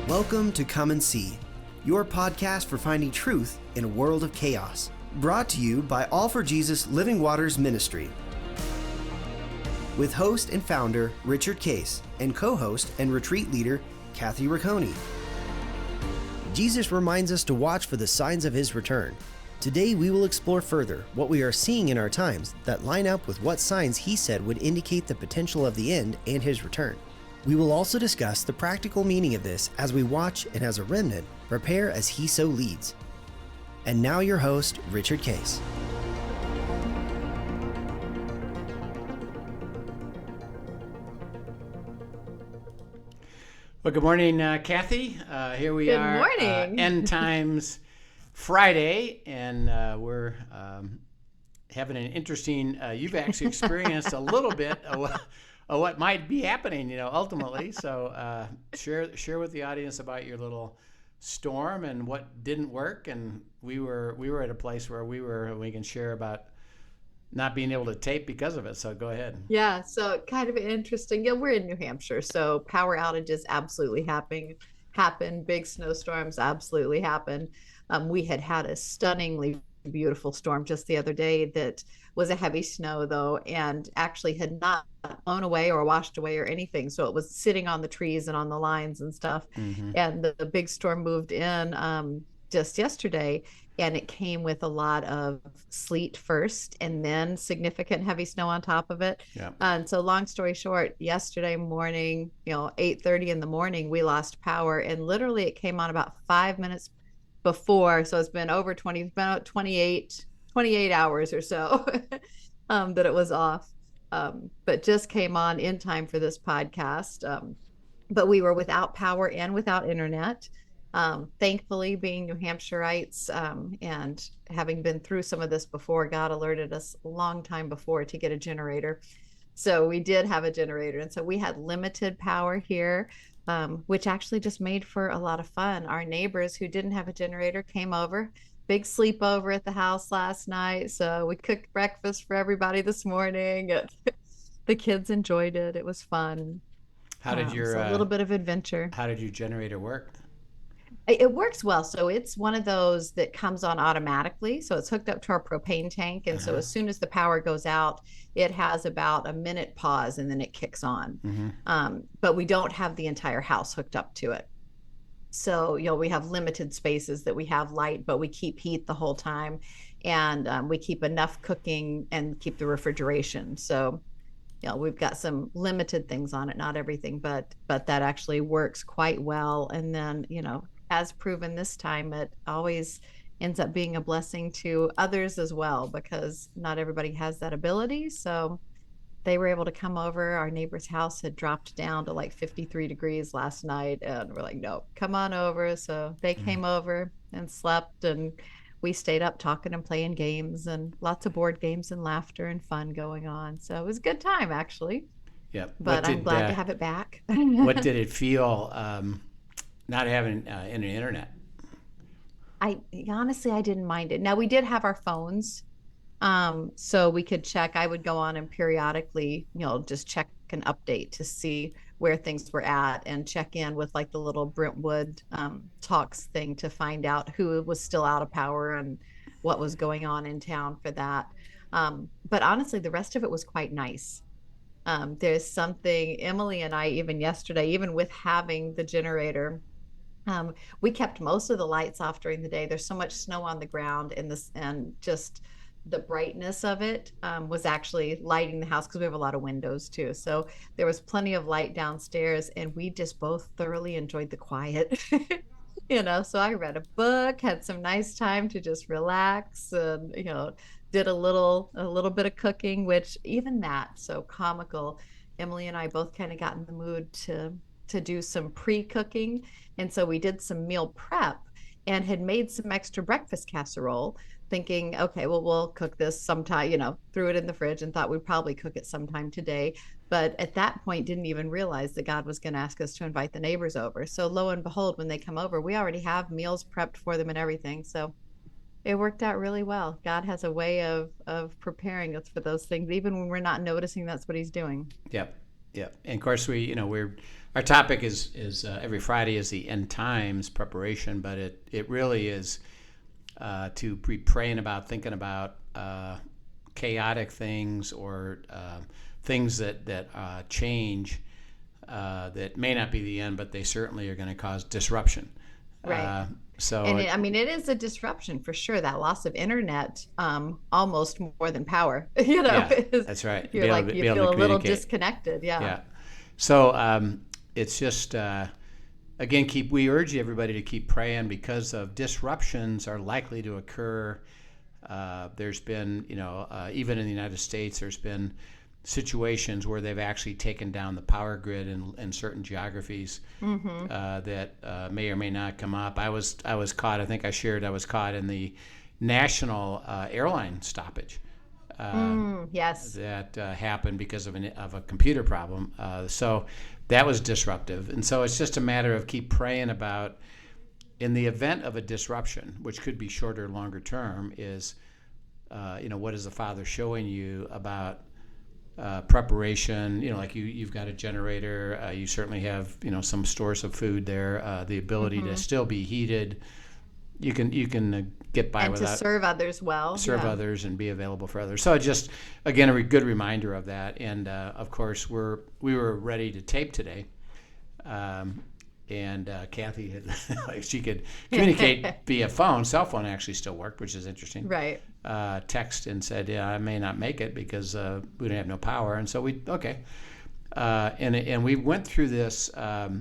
Welcome to Come and See, your podcast for finding truth in a world of chaos. Brought to you by All for Jesus Living Waters Ministry. With host and founder Richard Case and co-host and retreat leader Kathy Ricconi. Jesus reminds us to watch for the signs of his return. Today we will explore further what we are seeing in our times that line up with what signs he said would indicate the potential of the end and his return. We will also discuss the practical meaning of this as we watch and as a remnant prepare as he so leads. And now your host, Richard Case. Well, good morning, Kathy. Here we are. Good morning. End Times Friday, and we're having an interesting, you've actually experienced a little bit of what might be happening, ultimately. So share with the audience about your little storm and what didn't work. And we were at a place where we can share about not being able to tape because of it. So go ahead. Yeah, so kind of interesting. Yeah, we're in New Hampshire, so power outages absolutely happen. Big snowstorms absolutely happen. We had a stunningly beautiful storm just the other day that was a heavy snow though, and actually had not blown away or washed away or anything. So it was sitting on the trees and on the lines and stuff. Mm-hmm. And the big storm moved in just yesterday, and it came with a lot of sleet first and then significant heavy snow on top of it. Yeah. And so long story short, yesterday morning, 8:30 in the morning, we lost power, and literally it came on about 5 minutes before. So it's been over 28 hours or so that it was off. But just came on in time for this podcast. But we were without power and without internet. Thankfully, being New Hampshireites and having been through some of this before, God alerted us a long time before to get a generator. So we did have a generator. And so we had limited power here, which actually just made for a lot of fun. Our neighbors who didn't have a generator came over. Big sleepover at the house last night. So we cooked breakfast for everybody this morning. The kids enjoyed it. It was fun. How did your a little bit of adventure. How did your generator work? It works well. So it's one of those that comes on automatically. So it's hooked up to our propane tank. And so as soon as the power goes out, it has about a minute pause and then it kicks on. Mm-hmm. But we don't have the entire house hooked up to it. So, we have limited spaces that we have light, but we keep heat the whole time. And we keep enough cooking and keep the refrigeration. So, we've got some limited things on it, not everything, but that actually works quite well. And then, as proven this time, it always ends up being a blessing to others as well, because not everybody has that ability. So they were able to come over. Our neighbor's house had dropped down to like 53 degrees last night, and we're like, no, come on over. So they came over and slept, and we stayed up talking and playing games, and lots of board games and laughter and fun going on. So it was a good time, actually. Yeah. But I'm glad to have it back. What did it feel not having any internet? Honestly, I didn't mind it. Now, we did have our phones. So we could check. I would go on and periodically, just check an update to see where things were at, and check in with like the little Brentwood talks thing to find out who was still out of power and what was going on in town for that. But honestly, the rest of it was quite nice. There's something, Emily and I, even yesterday, even with having the generator, we kept most of the lights off during the day. There's so much snow on the ground, and just the brightness of it was actually lighting the house, because we have a lot of windows too. So there was plenty of light downstairs, and we just both thoroughly enjoyed the quiet. So I read a book, had some nice time to just relax, and did a little bit of cooking, which even that, so comical. Emily and I both kind of got in the mood to do some pre-cooking, and so we did some meal prep and had made some extra breakfast casserole, thinking, okay, well, we'll cook this sometime, threw it in the fridge and thought we'd probably cook it sometime today. But at that point, didn't even realize that God was going to ask us to invite the neighbors over. So lo and behold, when they come over, we already have meals prepped for them and everything. So it worked out really well. God has a way of preparing us for those things, even when we're not noticing that's what he's doing. Yep. And of course, we're Our topic is every Friday is the end times preparation, but it really is to be praying about, thinking about chaotic things or things that change that may not be the end, but they certainly are going to cause disruption. Right. And it is a disruption for sure. That loss of internet, almost more than power. Yeah, that's right. You feel a little disconnected. Yeah. Yeah. So it's just again, we urge everybody to keep praying because of disruptions are likely to occur. There's been, even in the United States, there's been situations where they've actually taken down the power grid in certain geographies that may or may not come up. I was caught. I think I shared. I was caught in the national airline stoppage. Yes. That happened because of a computer problem. So that was disruptive, and so it's just a matter of keep praying about. In the event of a disruption, which could be shorter or longer term, is what is the Father showing you about preparation? Like you've got a generator. You certainly have some stores of food there. The ability to still be heated. You can get by and without to serve others well. Serve others and be available for others. So just again a good reminder of that. And of course we were ready to tape today. And Kathy had, she could communicate via phone. Cell phone actually still worked, which is interesting. Right. Text and said, yeah, I may not make it because we don't have no power. And so and we went through this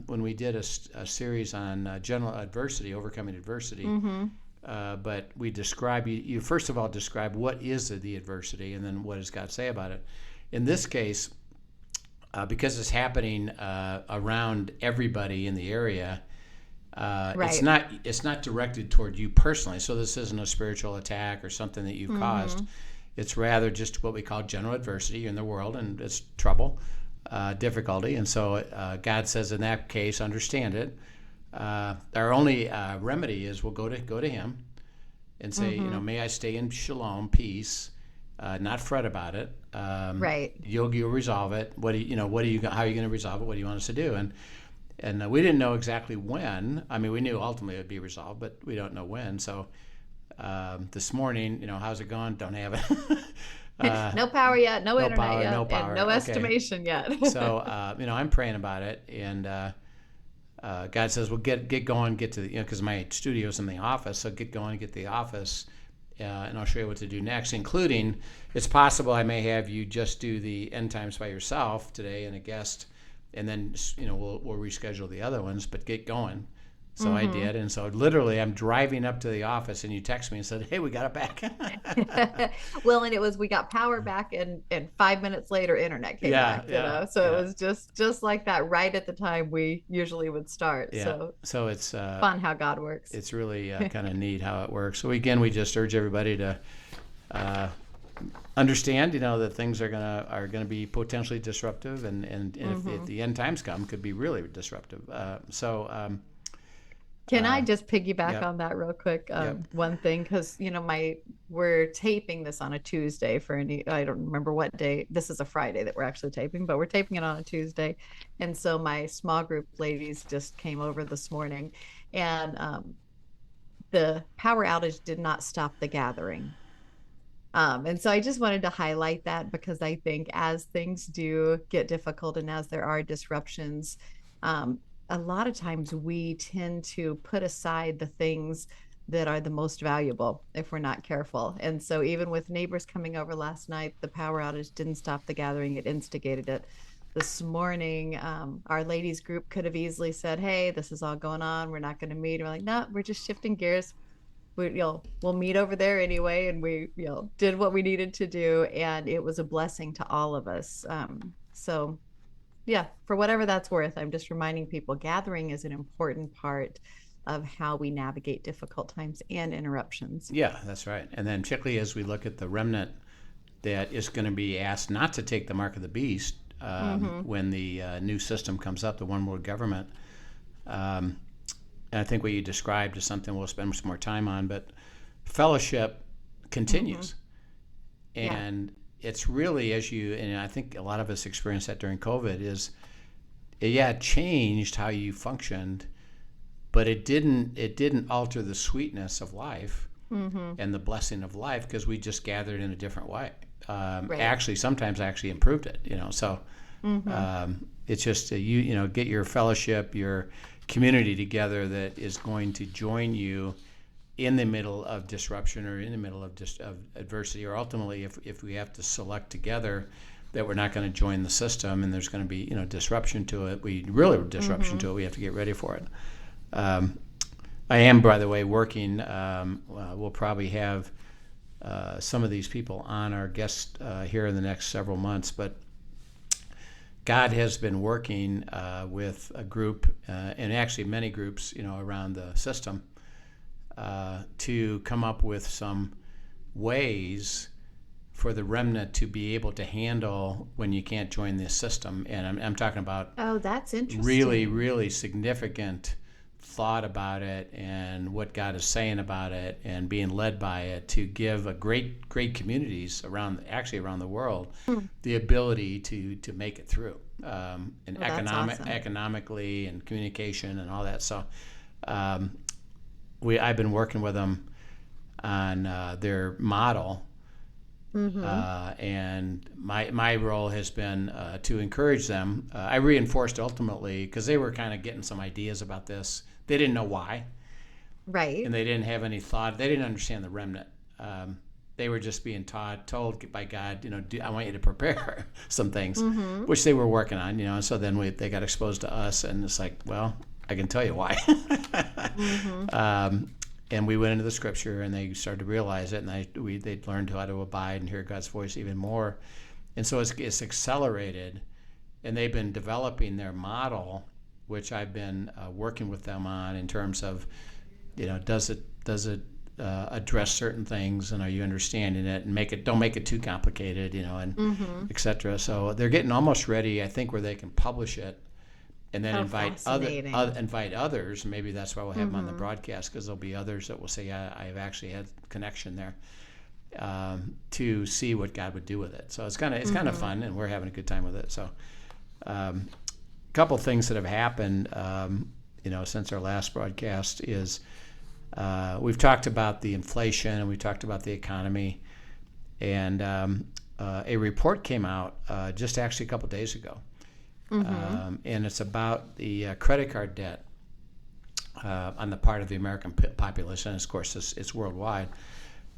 when we did a series on general adversity, overcoming adversity. But we describe, you first of all describe what is the adversity and then what does God say about it. In this case, because it's happening around everybody in the area, right. it's not directed toward you personally. So this isn't a spiritual attack or something that you've caused. It's rather just what we call general adversity in the world, and it's trouble, difficulty. And so God says in that case, understand it. Our only remedy is we'll go to Him and say, may I stay in shalom, peace. Not fret about it. Right. You'll resolve it. How are you going to resolve it? What do you want us to do? And we didn't know exactly when. I mean, we knew ultimately it would be resolved, but we don't know when. So this morning, how's it going? Don't have it. No power yet. No internet power, yet. No power. And no estimation yet. So I'm praying about it, and God says, well, get going, get to the, because my studio's in the office, so get going, get to the office. And I'll show you what to do next, including it's possible I may have you just do the end times by yourself today and a guest, and then we'll reschedule the other ones, but get going. So I did, and so literally I'm driving up to the office, and you text me and said, "Hey, we got it back." Well, and it was we got power back, and 5 minutes later, internet came back. So it was just like that, right at the time we usually would start. Yeah. So it's fun how God works. It's really kind of neat how it works. So again, we just urge everybody to understand, that things are gonna be potentially disruptive, and if the end times come, could be really disruptive. Can I just piggyback on that real quick? One thing, because we're taping this on a Tuesday I don't remember what day. This is a Friday that we're actually taping, but we're taping it on a Tuesday, and so my small group ladies just came over this morning, and the power outage did not stop the gathering. And so I just wanted to highlight that because I think as things do get difficult and as there are disruptions, a lot of times we tend to put aside the things that are the most valuable if we're not careful. And so even with neighbors coming over last night, the power outage didn't stop the gathering, it instigated it. This morning, our ladies group could have easily said, hey, this is all going on, we're not going to meet. And we're like, no, we're just shifting gears. We'll meet over there anyway. And we did what we needed to do. And it was a blessing to all of us. So yeah, for whatever that's worth, I'm just reminding people gathering is an important part of how we navigate difficult times and interruptions. Yeah, that's right. And then particularly as we look at the remnant that is going to be asked not to take the mark of the beast when the new system comes up, the one world government. And I think what you described is something we'll spend some more time on, but fellowship continues. And it's really, and I think a lot of us experienced that during COVID, it changed how you functioned, but it didn't alter the sweetness of life and the blessing of life, because we just gathered in a different way. Right. Actually, sometimes improved it. So it's just get your fellowship, your community together that is going to join you in the middle of disruption or in the middle of adversity, or ultimately if we have to select together that we're not going to join the system and there's going to be disruption to it. We have to get ready for it. I am, by the way, working. We'll probably have some of these people on our guest here in the next several months, but God has been working with a group, and actually many groups, around the system, to come up with some ways for the remnant to be able to handle when you can't join this system. And I'm talking about that's interesting. Really, really significant thought about it and what God is saying about it and being led by it to give a great communities around the world the ability to make it through, and economically and communication and all that. So I've been working with them on their model, and my role has been to encourage them. I reinforced ultimately, because they were kind of getting some ideas about this. They didn't know why, right? And they didn't have any thought. They didn't understand the remnant. They were just being told by God, I want you to prepare some things, which they were working on, And so then they got exposed to us, and it's like, well, I can tell you why. And we went into the scripture, and they started to realize it, and they learned how to abide and hear God's voice even more. And so it's accelerated, and they've been developing their model, which I've been working with them on in terms of, does it address certain things, and are you understanding it, and don't make it too complicated, and et cetera. So they're getting almost ready, I think, where they can publish it. And then invite others. Maybe that's why we'll have them on the broadcast, because there'll be others that will say, I've actually had connection there, to see what God would do with it. So it's kind of fun, and we're having a good time with it. So a couple things that have happened, since our last broadcast is we've talked about the inflation, and we talked about the economy, and a report came out just actually a couple days ago. And it's about the credit card debt on the part of the American population. And of course, it's worldwide.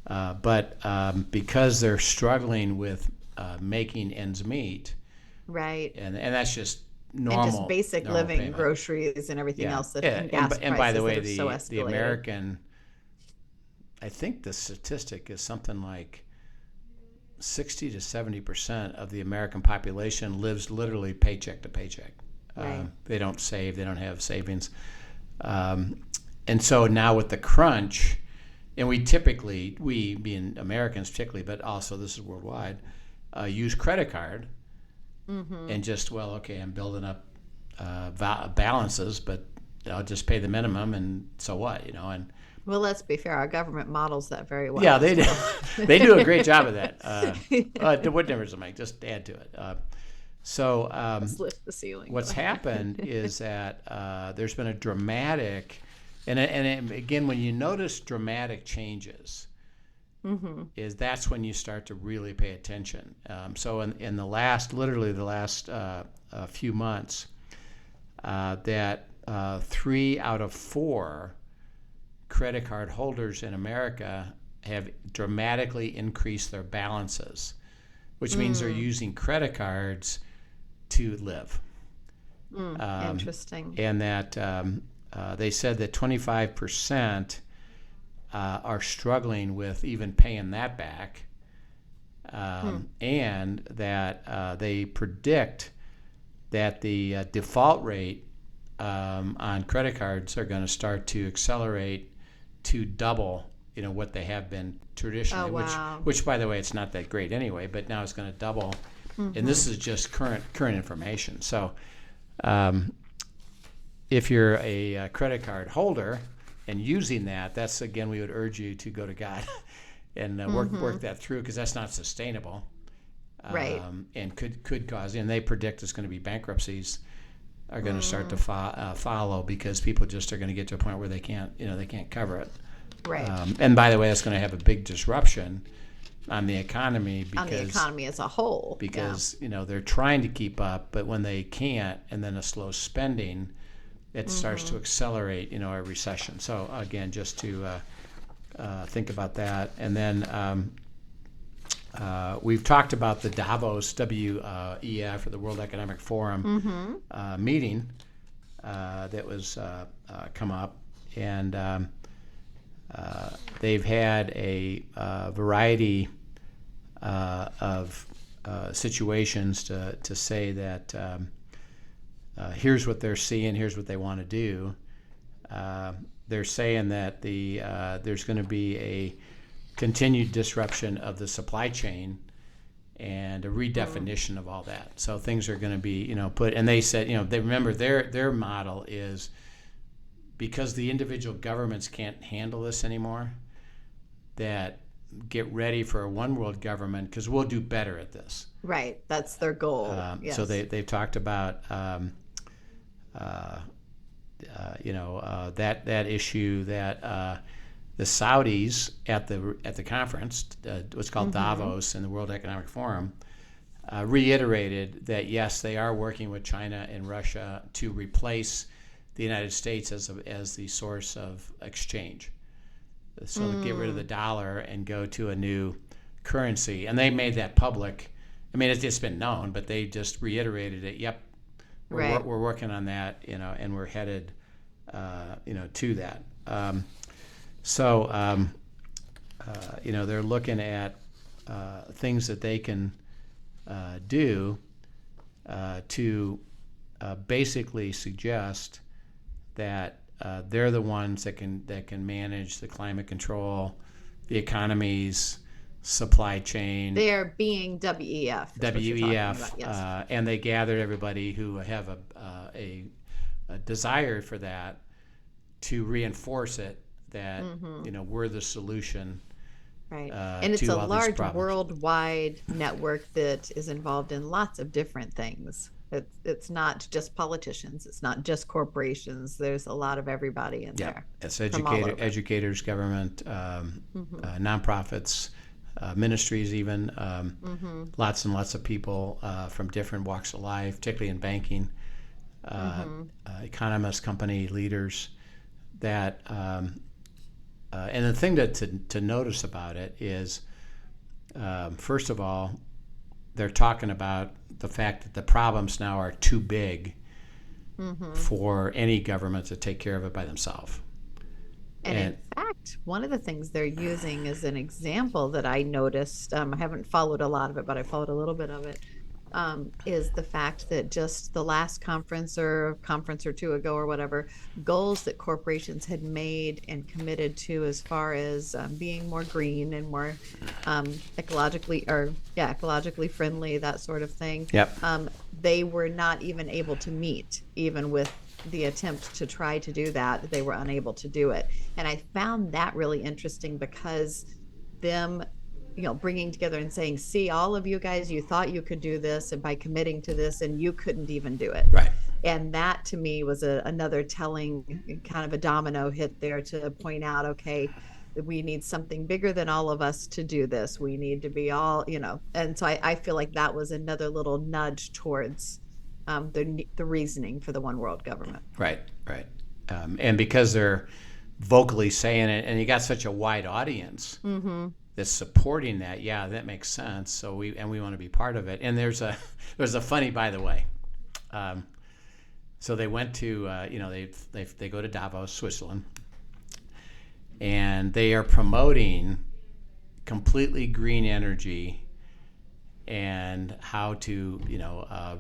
But because they're struggling with making ends meet, right? And that's just normal, and just basic living, payment. Groceries, and everything else. And by the way, the American, I think the statistic is something like 60 to 70% of the American population lives literally paycheck to paycheck. Right. They don't save. They don't have savings. And so now with the crunch, and we being Americans particularly, but also this is worldwide, use credit card and just, I'm building up balances, but I'll just pay the minimum, and so what, and well, let's be fair. Our government models that very well. Yeah, they do. They do a great job of that. What difference does it make? Just add to it. Let's lift the ceiling. What's happened is that there's been a dramatic, and again, when you notice dramatic changes, that's when you start to really pay attention. So in the last few months, that 3 out of 4 credit card holders in America have dramatically increased their balances, which means they're using credit cards to live. Interesting. And that they said that 25% are struggling with even paying that back, and that they predict that the default rate on credit cards are going to start to accelerate to double, what they have been traditionally. Oh, wow. Which by the way, it's not that great anyway. But now it's going to double, and this is just current information. So, if you're a credit card holder and using that's again, we would urge you to go to God and work that through, because that's not sustainable, right? And could cause. And they predict it's going to be bankruptcies. are going to start to follow, because people just are going to get to a point where they can't cover it. Right. And by the way, that's going to have a big disruption on the economy, as a whole. Because they're trying to keep up, but when they can't, and then a slow spending, it starts to accelerate a recession. So again, just to think about that. And then we've talked about the Davos WEF, or the World Economic Forum meeting that was come up, and they've had a variety of situations to say that here's what they're seeing, here's what they want to do. They're saying that there's going to be a continued disruption of the supply chain and a redefinition of all that. So things are going to be, put, and they said, they remember their model is, because the individual governments can't handle this anymore, that get ready for a one world government, because we'll do better at this. Right. That's their goal. Yes. So they've talked about, that issue, that the Saudis at the conference, what's called Davos and the World Economic Forum, reiterated that yes, they are working with China and Russia to replace the United States as the source of exchange. So to get rid of the dollar and go to a new currency, and they made that public. I mean, it's been known, but they just reiterated it. Yep, we're working on that, and we're headed, to that. They're looking at things that they can do to basically suggest that they're the ones that can manage the climate control, the economies, supply chain. They are being WEF. WEF, yes. And they gathered everybody who have a desire for that, to reinforce it, that we're the solution. Right. And it's a large worldwide network that is involved in lots of different things. It's not just politicians. It's not just corporations. There's a lot of everybody in there. It's educators, government, nonprofits, ministries, even lots and lots of people from different walks of life, particularly in banking, economists, company leaders. That and the thing to notice about it is, first of all, they're talking about the fact that the problems now are too big for any government to take care of it by themselves. And in fact, one of the things they're using as an example that I noticed, I haven't followed a lot of it, but I followed a little bit of it, is the fact that just the last conference or two ago or whatever, goals that corporations had made and committed to as far as being more green and more ecologically friendly, that sort of thing. Yep. They were not even able to meet, even with the attempt to try to do that. They were unable to do it. And I found that really interesting, because them bringing together and saying, see, all of you guys, you thought you could do this, and by committing to this, and you couldn't even do it. Right. And that to me was another telling, kind of a domino hit there, to point out, okay, we need something bigger than all of us to do this. We need to be all, and so I feel like that was another little nudge towards the reasoning for the one world government. Right. And because they're vocally saying it, and you got such a wide audience that's supporting that, that makes sense. So we want to be part of it. And there's a funny, by the way. So they went to they go to Davos, Switzerland, and they are promoting completely green energy and how to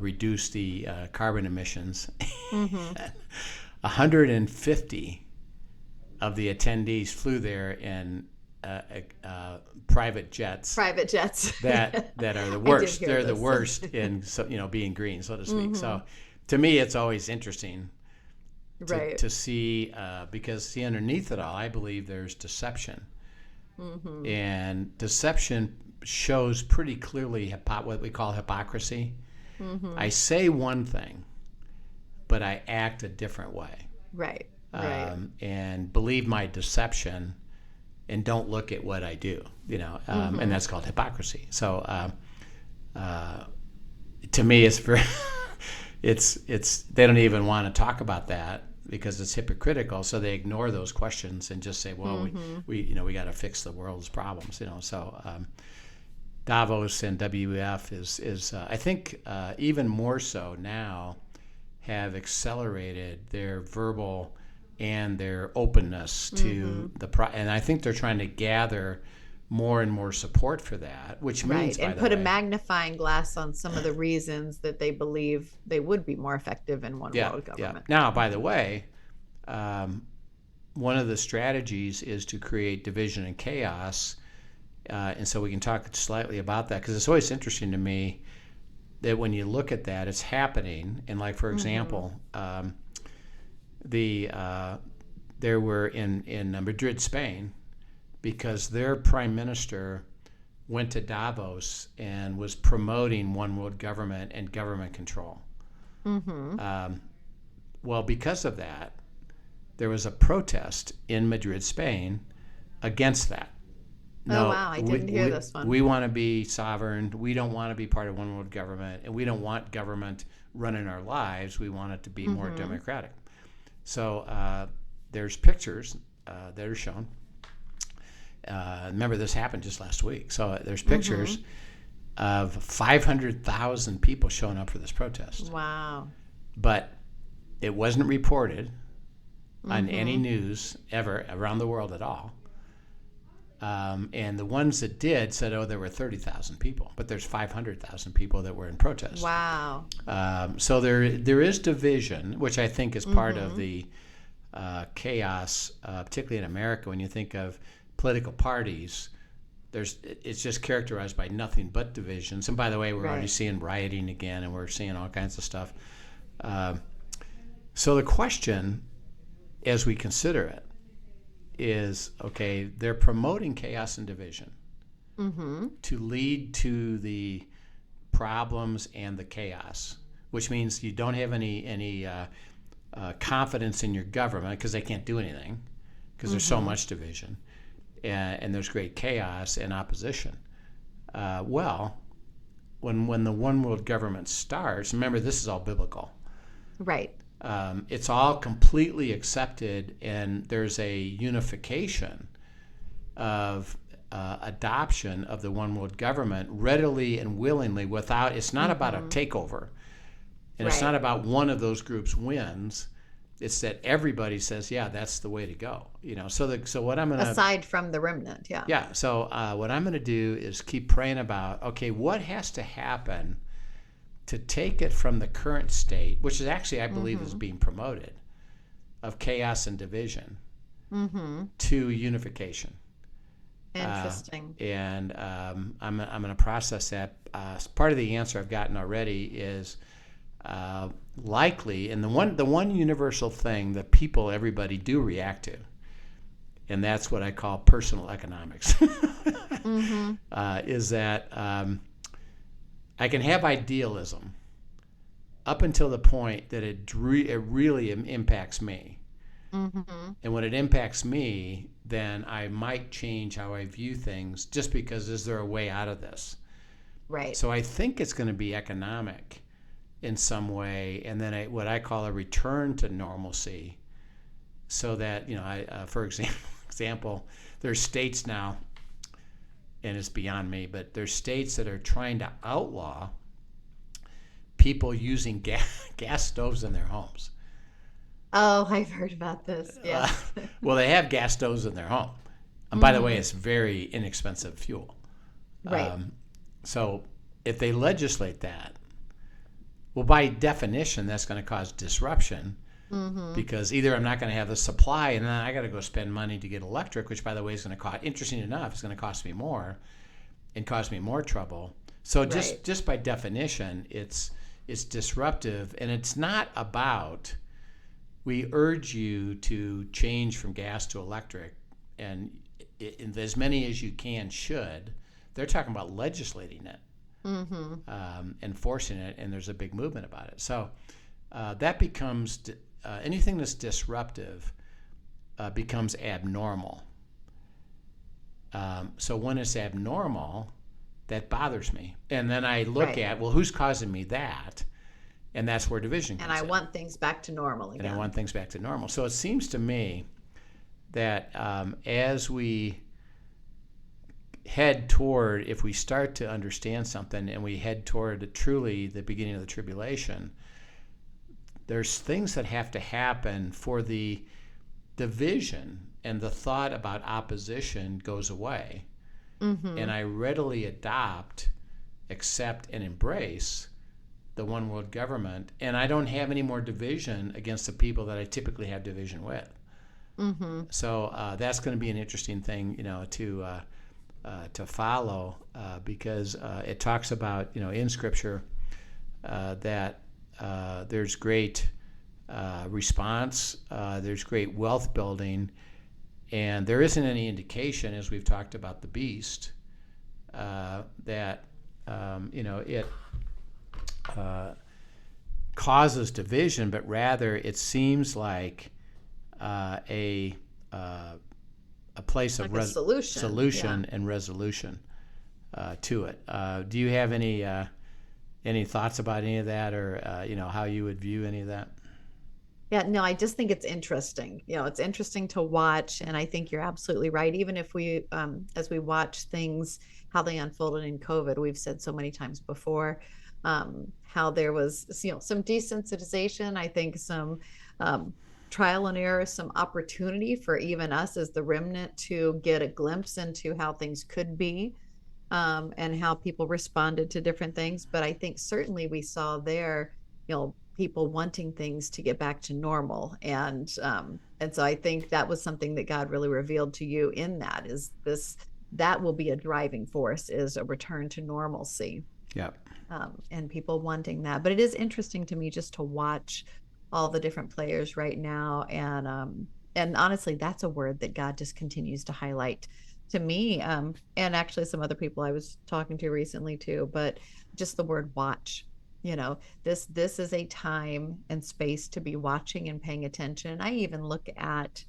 reduce the carbon emissions. 150 of the attendees flew there in private jets that are the worst. They're the worst in being green, so to speak. So to me, it's always interesting to see, because underneath it all, I believe there's deception, and deception shows pretty clearly what we call hypocrisy. I say one thing, but I act a different way. Right. And believe my deception and don't look at what I do, and that's called hypocrisy. So to me, it's very, it's they don't even want to talk about that because it's hypocritical. So they ignore those questions and just say, well, we got to fix the world's problems, So Davos and WEF is I think even more so now have accelerated their verbal and their openness to and I think they're trying to gather more and more support for that, which means and put a magnifying glass on some of the reasons that they believe they would be more effective in one world government. Now, by the way, one of the strategies is to create division and chaos, and so we can talk slightly about that because it's always interesting to me that when you look at that, it's happening. And like for example, there were in Madrid, Spain, because their prime minister went to Davos and was promoting one world government and government control. Well, because of that, there was a protest in Madrid, Spain, against that. No, wow, I didn't hear this one. We want to be sovereign. We don't want to be part of one world government, and we don't want government running our lives. We want it to be more democratic. So there's pictures that are shown. Remember, this happened just last week. So there's pictures of 500,000 people showing up for this protest. Wow. But it wasn't reported on any news ever around the world at all. And the ones that did said, there were 30,000 people, but there's 500,000 people that were in protest. Wow. So there is division, which I think is part of the chaos, particularly in America. When you think of political parties, it's just characterized by nothing but divisions. And by the way, we're already seeing rioting again, and we're seeing all kinds of stuff. So the question, as we consider it, is, okay, they're promoting chaos and division to lead to the problems and the chaos, which means you don't have any confidence in your government because they can't do anything because there's so much division, and there's great chaos and opposition. Well, when the one world government starts, remember, this is all biblical. Right. It's all completely accepted, and there's a unification of adoption of the one world government readily and willingly it's not about a takeover, and it's not about one of those groups wins. It's that everybody says, yeah, that's the way to go. So what I'm going to... Aside from the remnant, yeah. Yeah, so what I'm going to do is keep praying about, okay, what has to happen to take it from the current state, which is actually, I believe, is being promoted, of chaos and division, to unification. Interesting. And I'm going to process that. Part of the answer I've gotten already is likely, and the one universal thing that everybody do react to, and that's what I call personal economics, is that I can have idealism up until the point that it really impacts me. And when it impacts me, then I might change how I view things just because is there a way out of this? Right. So I think it's going to be economic in some way, and then what I call a return to normalcy, so that, for example, there's states now, and it's beyond me, but there's states that are trying to outlaw people using gas stoves in their homes. Oh, I've heard about this. Yeah. Well, they have gas stoves in their home. And by the way, it's very inexpensive fuel. Right. So if they legislate that, well, by definition, that's going to cause disruption, because either I'm not going to have the supply, and then I got to go spend money to get electric, which, by the way, is going to cost, interesting enough, is going to cost me more and cause me more trouble. So just by definition, it's disruptive, and it's not about, we urge you to change from gas to electric, and as many as you can should. They're talking about legislating it, enforcing it, and there's a big movement about it. So that becomes anything that's disruptive becomes abnormal. So when it's abnormal, that bothers me. And then I look at, well, who's causing me that? And that's where division comes in. And I want things back to normal again. And I want things back to normal. So it seems to me that as we head toward, if we start to understand something and we head toward truly the beginning of the tribulation, there's things that have to happen for the division and the thought about opposition goes away. Mm-hmm. And I readily accept, and embrace the one world government. And I don't have any more division against the people that I typically have division with. Mm-hmm. So that's going to be an interesting thing, to follow, because it talks about, in Scripture that there's great response, there's great wealth building, and there isn't any indication, as we've talked about the beast, that it causes division, but rather it seems like a place of like solution and resolution to it. Do you have any thoughts about any of that, or how you would view any of that? Yeah, no, I just think it's interesting. It's interesting to watch, and I think you're absolutely right. Even if we, as we watch things, how they unfolded in COVID, we've said so many times before, how there was, some desensitization. I think some trial and error, some opportunity for even us as the remnant to get a glimpse into how things could be, and how people responded to different things. But I think certainly we saw there, people wanting things to get back to normal. And so I think that was something that God really revealed to you in that, that will be a driving force, is a return to normalcy. Yeah. And people wanting that. But it is interesting to me just to watch all the different players right now. And honestly, that's a word that God just continues to highlight to me. And actually some other people I was talking to recently too, but just the word watch. This is a time and space to be watching and paying attention. I even look at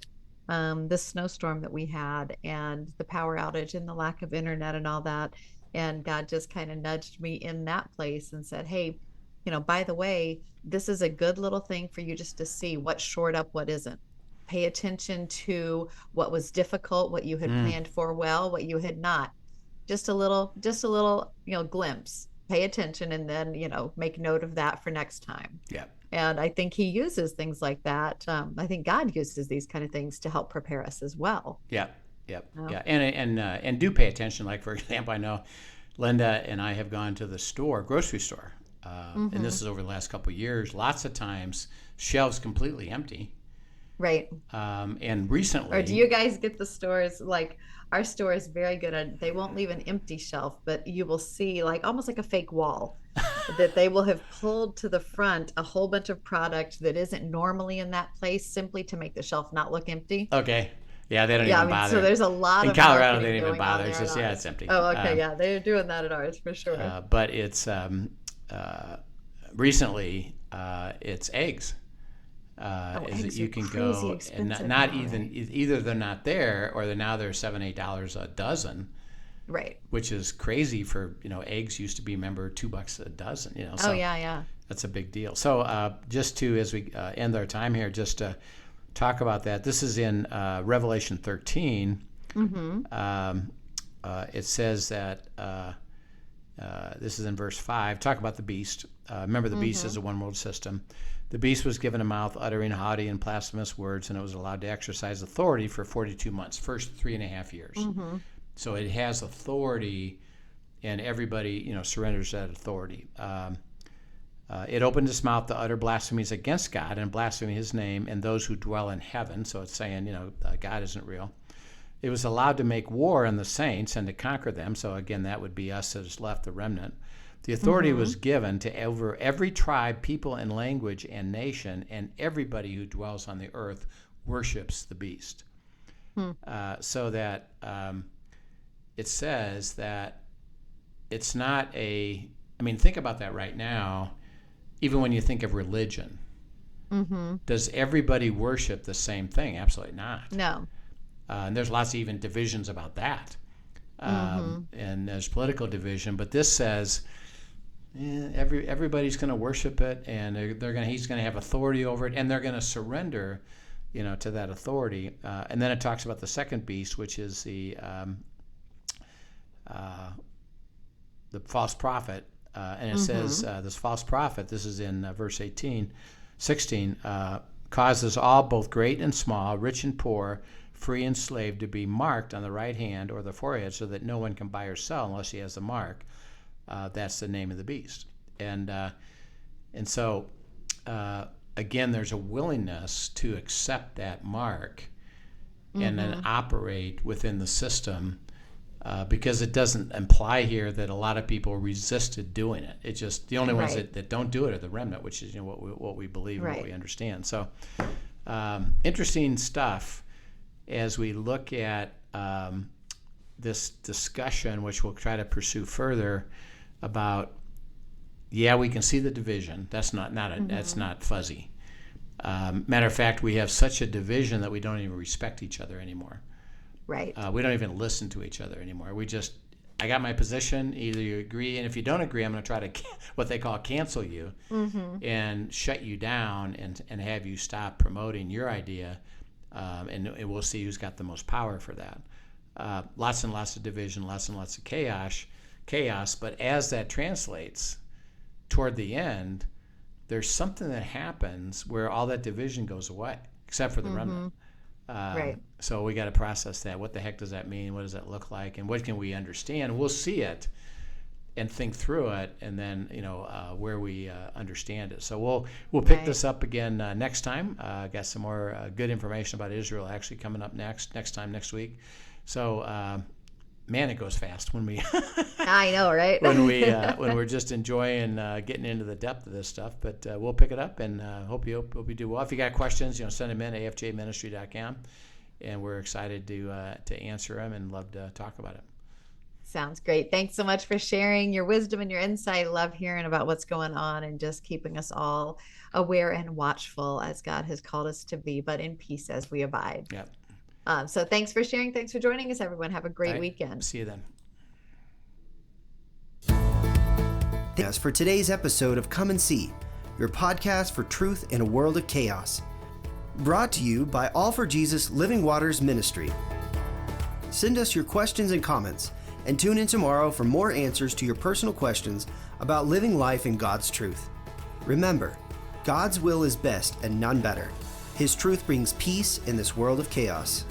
the snowstorm that we had and the power outage and the lack of internet and all that. And God just kind of nudged me in that place and said, hey, by the way, this is a good little thing for you just to see what's shored up, what isn't. Pay attention to what was difficult, what you had planned for well, what you had not. Just a little, glimpse. Pay attention, and then, make note of that for next time. Yeah. And I think he uses things like that. I think God uses these kind of things to help prepare us as well. Yeah. Yep. Yeah. And do pay attention. Like, for example, I know Linda and I have gone to the grocery store, and this is over the last couple of years. Lots of times, shelves completely empty. Right. And recently. Or do you guys get the stores like? Our store is very good at, they won't leave an empty shelf, but you will see almost like a fake wall that they will have pulled to the front a whole bunch of product that isn't normally in that place, simply to make the shelf not look empty. Okay. Yeah, they don't even bother. So there's a lot in of Colorado, they don't even bother. It's just, it's empty. Oh, okay. Yeah, they're doing that at ours for sure. But it's recently, it's eggs. Is that you can go and not even either they're not there, or they're $7-8 a dozen, right? Which is crazy for eggs used to be, remember, $2 a dozen. So yeah, that's a big deal. So just to, as we end our time here, just to talk about that, this is in Revelation 13. It says that this is in verse 5. Talk about the beast. Remember, the beast is a one world system. The beast was given a mouth uttering haughty and blasphemous words, and it was allowed to exercise authority for 42 months, first 3.5 years. So it has authority, and everybody, surrenders that authority. It opened its mouth to utter blasphemies against God and blaspheme his name and those who dwell in heaven. So it's saying, God isn't real. It was allowed to make war on the saints and to conquer them. So again, that would be us that is left, the remnant. The authority was given to over every tribe, people, and language and nation, and everybody who dwells on the earth worships the beast. So that it says that it's not think about that right now. Even when you think of religion, Does everybody worship the same thing? Absolutely not. No. And there's lots of even divisions about that. And there's political division, but this says everybody's going to worship it, and he's going to have authority over it, and they're going to surrender, to that authority. And then it talks about the second beast, which is the false prophet, and it says this false prophet. This is in verse 16, causes all, both great and small, rich and poor, free and slave, to be marked on the right hand or the forehead, so that no one can buy or sell unless he has the mark. That's the name of the beast. And so again, there's a willingness to accept that mark and then operate within the system, because it doesn't imply here that a lot of people resisted doing it. It's just the only ones that don't do it are the remnant, which is what we believe and what we understand. So interesting stuff as we look at this discussion, which we'll try to pursue further, about we can see the division. That's that's not fuzzy. Matter of fact, we have such a division that we don't even respect each other anymore. Right. We don't even listen to each other anymore. I got my position. Either you agree, and if you don't agree, I'm going to try to what they call cancel you and shut you down and have you stop promoting your idea, and we'll see who's got the most power for that. Lots and lots of division, lots and lots of chaos. But as that translates toward the end, there's something that happens where all that division goes away, except for the remnant. So we got to process that. What the heck does that mean? What does that look like? And what can we understand? We'll see it and think through it, and then where we understand it. So we'll pick this up again next time. Got some more good information about Israel actually coming up next week. So man, it goes fast when we I know, right? when we're just enjoying getting into the depth of this stuff. But we'll pick it up, and hope you do well. If you got questions, send them in at afjministry.com, and we're excited to answer them and love to talk about it. Sounds great. Thanks so much for sharing your wisdom and your insight. Love hearing about what's going on and just keeping us all aware and watchful as God has called us to be, but in peace as we abide. Yep. So thanks for sharing. Thanks for joining us, everyone. Have a great weekend. See you then. Thanks for today's episode of Come and See, your podcast for truth in a world of chaos. Brought to you by All for Jesus Living Waters Ministry. Send us your questions and comments, and tune in tomorrow for more answers to your personal questions about living life in God's truth. Remember, God's will is best and none better. His truth brings peace in this world of chaos.